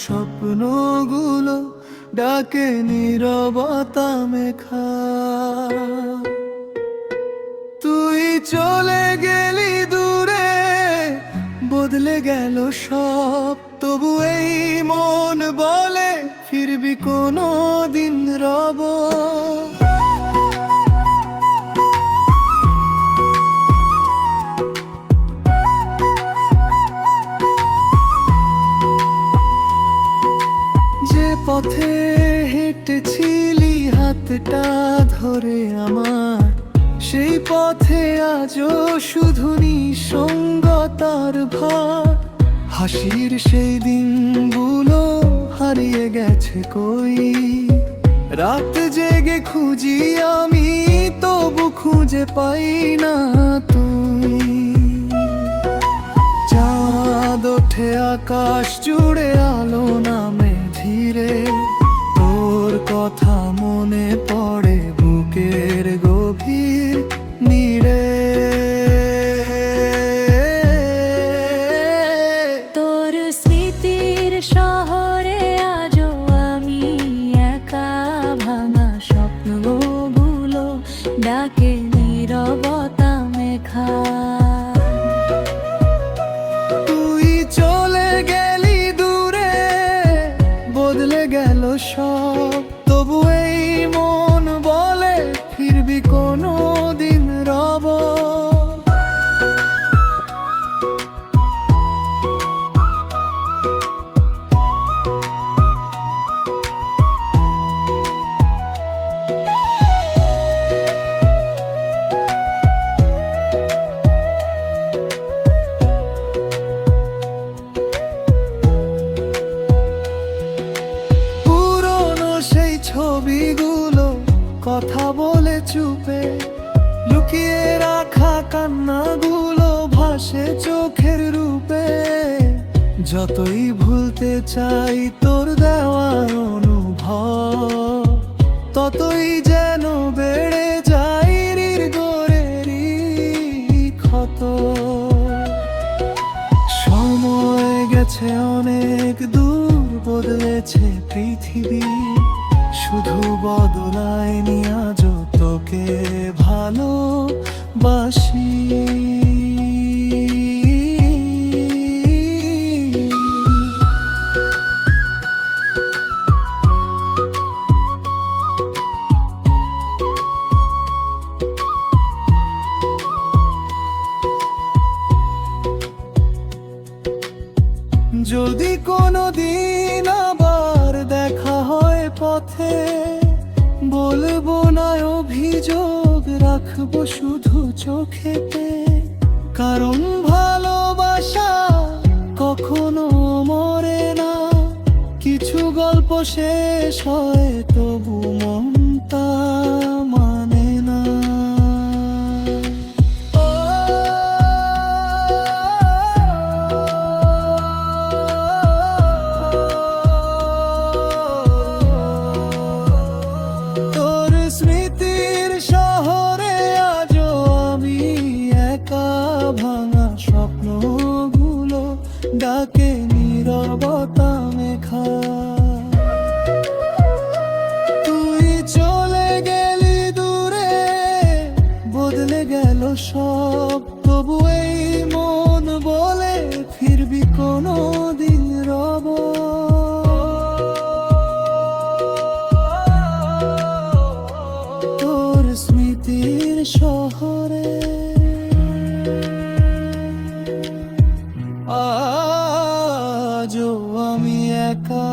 স্বপ্নগুলো ডাকে নীরবতা মেখা। তুই চলে গেলি দূরে, বদলে গেল সব, তবু এই মন বলে ফিরবি কোনো দিন রব। যে পথে হেঁটেছিলি হাতটা ধরে আমার, সেই পথে আজও শুধু নিঃসঙ্গতার ভার। হাসির সেই দিনগুলো হারিয়ে গেছে কই, রাত জেগে খুঁজি আমি তবু খুঁজে পাই না তুই। চাঁদ ওঠে আকাশ জুড়ে আলো নামে ধীরে, তোর কথা মনে পড়ে বুকের গভীর নীড়ে। তোর স্মৃতির শহরে আজও আমি একা, ভাঙা স্বপ্নগুলো ডাকে নীরবতা মেখা। তুই চলে গেলি দূরে, বদলে গেল সব, তবু এই মন বলে ফিরবি কোনো দিন রব। ছবিগুলো কথা বলে চুপে, লুকিয়ে রাখা কান্নাগুলো ভাসে চোখের রূপে। যতই ভুলতে চাই তোর দেওয়া অনুভব, ততই যেন বেড়ে যায় হৃদয়েরই ক্ষত। সময় গেছে অনেক দূর, বদলেছে পৃথিবী, শুধু বদলায়নি আজও তোকে ভালোবাসি। যদি কোনোদিন আবার দেখা হয় পথে, বলবো না অভিযোগ, রাখবো শুধু চোখেতে। কারণ ভালোবাসা কখনো মরে না, কিছু গল্প শেষ হয় তবু মনটা মানে না। স্মৃতির শহরে আজও আমি একা, ভাঙা স্বপ্নগুলো ডাকে নীরবতা মেখা। তুই চলে গেলি দূরে, বদলে গেল সব, তবু এই মন বলে ফিরবি কোনো দিন রব। স্মৃতির শহরে আজও আমি একা।